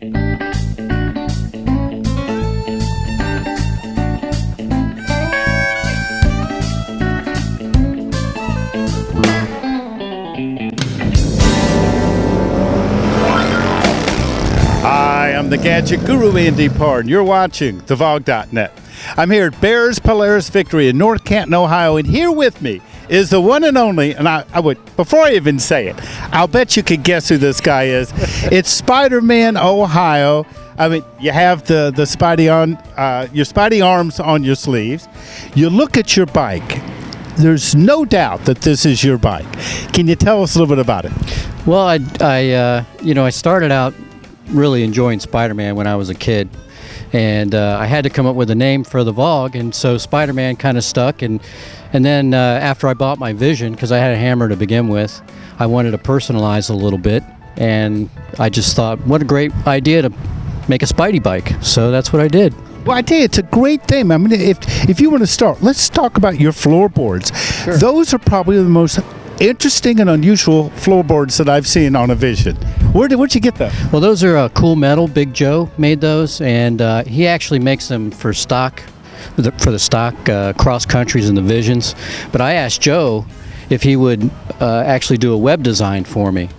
Hi, I'm the Gadget Guru, Andy Parr, and you're watching TheVog.net. I'm here at Bair's Polaris Victory in North Canton, Ohio, and here with me is the one and only, and I would, before I even say it, I'll bet you could guess who this guy is. It's Spiderman-Ohio. I mean, you have the Spidey on, your Spidey arms on your sleeves. You look at your bike. There's no doubt that this is your bike. Can you tell us a little bit about it? Well, I started out really enjoying Spider-Man when I was a kid, and I had to come up with a name for the Vogue, and so Spider-Man kind of stuck. And then after I bought my Vision, because I had a Hammer to begin with, I wanted to personalize a little bit, and I just thought, what a great idea to make a Spidey bike. So that's what I did. Well, I tell you, it's a great thing. I mean, if you want to start, let's talk about your floorboards. Sure. Those are probably the most interesting and unusual floorboards that I've seen on a Vision. Where'd you get them? Well, those are Cool Metal. Big Joe made those, and he actually makes them for stock, for the stock cross countries and the Visions. But I asked Joe if he would actually do a web design for me.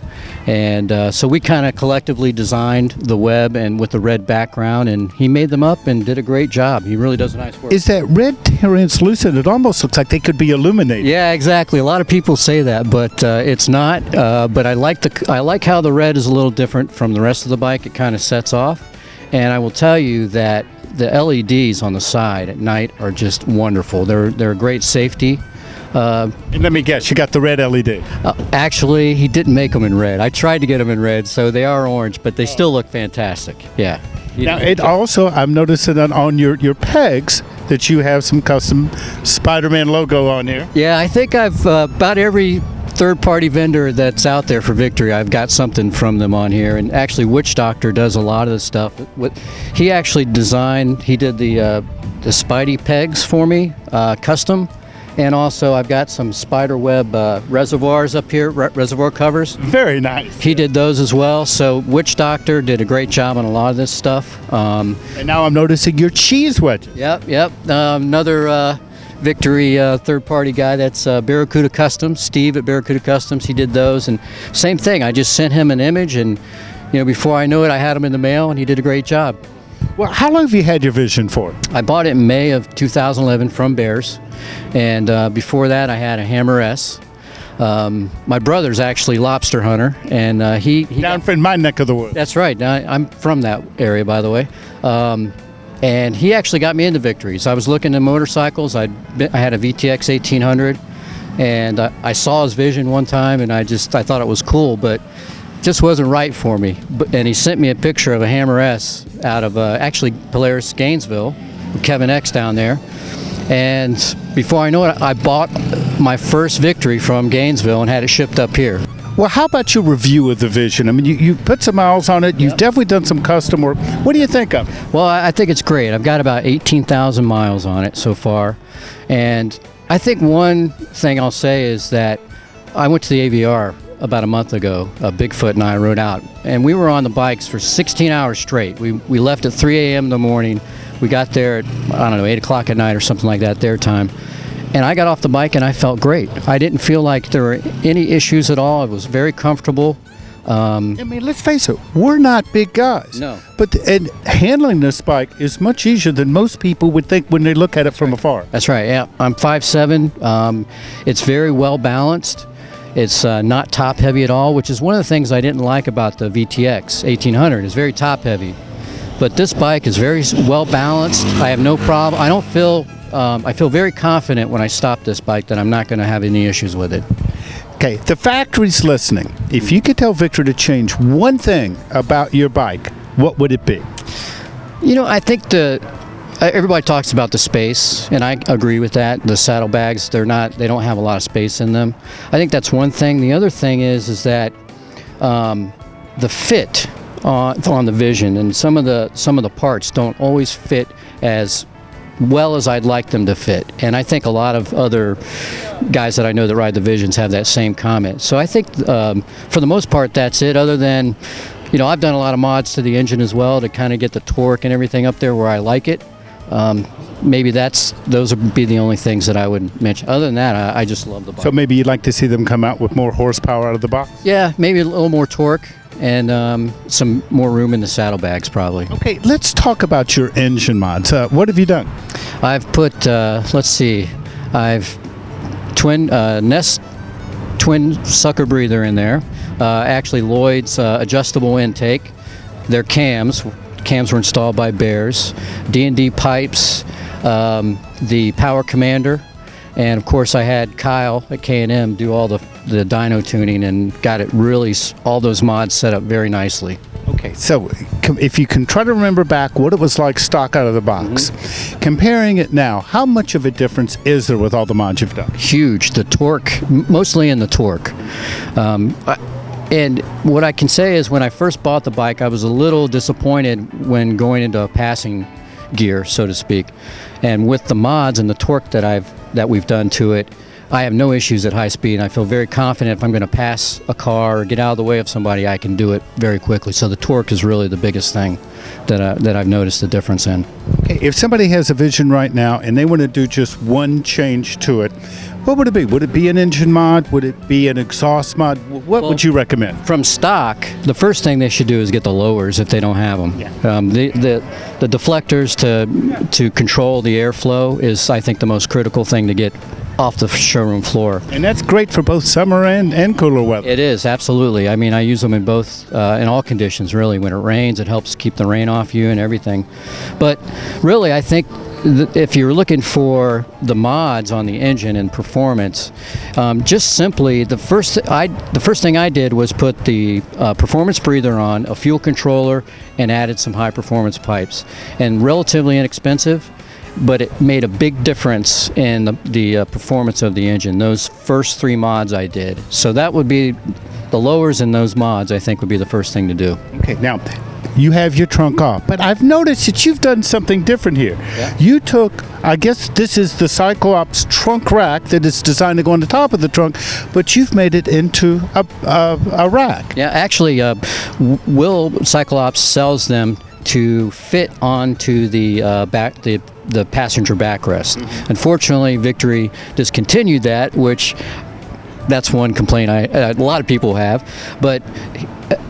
And so we kind of collectively designed the web and with the red background, and he made them up and did a great job. He really does nice work. Is that red translucent? It almost looks like they could be illuminated. Yeah, exactly. A lot of people say that, but it's not. But I like how the red is a little different from the rest of the bike. It kind of sets off. And I will tell you that the LEDs on the side at night are just wonderful. They're a great safety. And let me guess, you got the red LED. Actually, he didn't make them in red. I tried to get them in red, so they are orange, but they still look fantastic. Yeah. Now, it also, I'm noticing that on your pegs that you have some custom Spider-Man logo on here. Yeah, I think I've about every third-party vendor that's out there for Victory, I've got something from them on here. And actually, Witch Doctor does a lot of the stuff. He actually designed, he did the Spidey pegs for me, custom. And also, I've got some spider web reservoirs up here, reservoir covers. Very nice. He did those as well. So Witch Doctor did a great job on a lot of this stuff. And now I'm noticing your cheese wedges. Yep. Another Victory third-party guy, that's Barracuda Customs, Steve at Barracuda Customs. He did those, and same thing. I just sent him an image, and before I knew it, I had him in the mail, and he did a great job. Well, how long have you had your Vision for? I bought it in May of 2011 from Bair's, and before that I had a Hammer S. My brother's actually lobster hunter, and he down from my neck of the woods. That's right. I'm from that area, by the way. And he actually got me into Victories. I was looking at motorcycles. I had a VTX 1800, and I saw his Vision one time, and I thought it was cool, but just wasn't right for me. And he sent me a picture of a Hammer S out of actually Polaris, Gainesville, with Kevin X down there. And before I know it, I bought my first Victory from Gainesville and had it shipped up here. Well, how about your review of the Vision? I mean, you put some miles on it. You've definitely done some custom work. What do you think of it? Well, I think it's great. I've got about 18,000 miles on it so far. And I think one thing I'll say is that I went to the AVR about a month ago. Bigfoot and I rode out, and we were on the bikes for 16 hours straight. We left at 3 a.m. in the morning. We got there at, 8 o'clock at night or something like that, their time. And I got off the bike and I felt great. I didn't feel like there were any issues at all. It was very comfortable. I mean, let's face it, we're not big guys. No. And handling this bike is much easier than most people would think when they look at it from afar. That's right, yeah. I'm 5'7". It's very well balanced. It's not top heavy at all, which is one of the things I didn't like about the VTX 1800. It's very top heavy. But this bike is very well balanced. I have no problem. I feel very confident when I stop this bike that I'm not going to have any issues with it. Okay, the factory's listening. If you could tell Victor to change one thing about your bike, what would it be? I think everybody talks about the space, and I agree with that. The saddlebags, they don't have a lot of space in them. I think that's one thing. The other thing is that the fit on the Vision and some of the parts don't always fit as well as I'd like them to fit. And I think a lot of other guys that I know that ride the Visions have that same comment. So I think for the most part that's it, other than I've done a lot of mods to the engine as well to kind of get the torque and everything up there where I like it. Maybe those would be the only things that I would mention. Other than that, I just love the bike. So maybe you'd like to see them come out with more horsepower out of the box? Yeah, maybe a little more torque and some more room in the saddlebags probably. Okay, let's talk about your engine mods. What have you done? I've put, let's see, I've Nest twin sucker breather in there. Actually Lloyd's adjustable intake. Their cams were installed by Bair's. D&D pipes, the power commander, and of course I had Kyle at K&M do all the dyno tuning and got it really, all those mods set up very nicely. Okay, so if you can try to remember back what it was like stock out of the box, comparing it now, how much of a difference is there with all the mods you've done? Huge. The torque, mostly in the torque. And what I can say is when I first bought the bike, I was a little disappointed when going into a passing gear, so to speak. And with the mods and the torque that we've done to it, I have no issues at high speed. I feel very confident if I'm going to pass a car or get out of the way of somebody, I can do it very quickly. So the torque is really the biggest thing that I've noticed the difference in. Okay, if somebody has a Vision right now and they want to do just one change to it, what would it be? Would it be an engine mod? Would it be an exhaust mod? What would you recommend? From stock, the first thing they should do is get the lowers if they don't have them. Yeah. The deflectors to control the airflow is, I think, the most critical thing to get off the showroom floor. And that's great for both summer and cooler weather. It is, absolutely. I mean, I use them in both, in all conditions, really. When it rains, it helps keep the rain off you and everything. But really, I think if you're looking for the mods on the engine and performance, just simply the first thing I did was put the performance breather on, a fuel controller, and added some high performance pipes. And relatively inexpensive, but it made a big difference in the performance of the engine. Those first 3 mods I did. So that would be the lowers in those mods, I think, would be the first thing to do. Okay, now you have your trunk off, but I've noticed that you've done something different here. Yeah. You took, I guess this is the Cyclops trunk rack that is designed to go on the top of the trunk, but you've made it into a rack. Yeah, actually, Cyclops sells them to fit onto the passenger backrest. Unfortunately, Victory discontinued that, which that's one complaint a lot of people have, but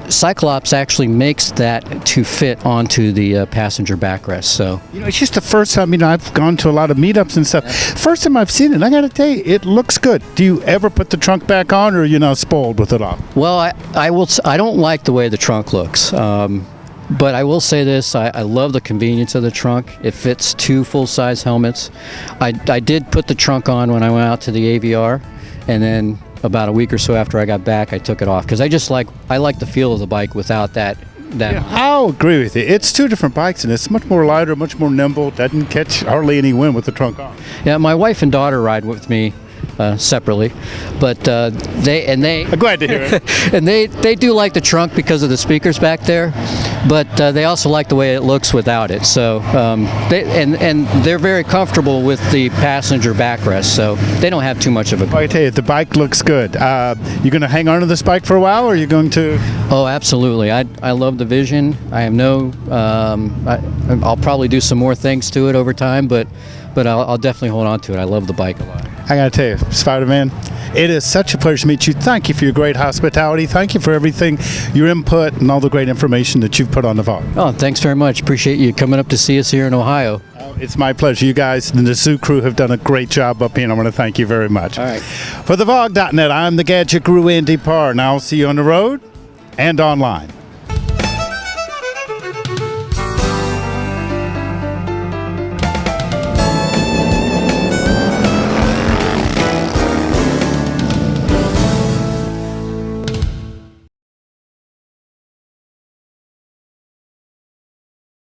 Cyclops actually makes that to fit onto the passenger backrest. So it's just the first time, I've gone to a lot of meetups and stuff. First time I've seen it, I gotta tell you, it looks good. Do you ever put the trunk back on, or are you not spoiled with it off? Well, I don't like the way the trunk looks. But I will say this, I love the convenience of the trunk. It fits 2 full-size helmets. I did put the trunk on when I went out to the AVR, and then about a week or so after I got back, I took it off because I like the feel of the bike without that. Yeah, I'll agree with you. It's 2 different bikes, and it's much more lighter, much more nimble. Doesn't catch hardly any wind with the trunk on. Yeah, my wife and daughter ride with me separately, but I'm glad to hear it. And they do like the trunk because of the speakers back there, but they also like the way it looks without it. So they're very comfortable with the passenger backrest, so they don't have too much of a. Well, I tell you, the bike looks good. You going to hang on to this bike for a while, or are you going to? Oh, absolutely. I love the Vision. I have I'll probably do some more things to it over time, but I'll definitely hold on to it. I love the bike a lot. I got to tell you, Spider-Man, it is such a pleasure to meet you. Thank you for your great hospitality. Thank you for everything, your input, and all the great information that you've put on the Vlog. Oh, thanks very much. Appreciate you coming up to see us here in Ohio. It's my pleasure. You guys, the Zoo crew, have done a great job up here, and I want to thank you very much. All right. For thevlog.net, I'm the Gadget Guru, Andy Parr, and I'll see you on the road and online.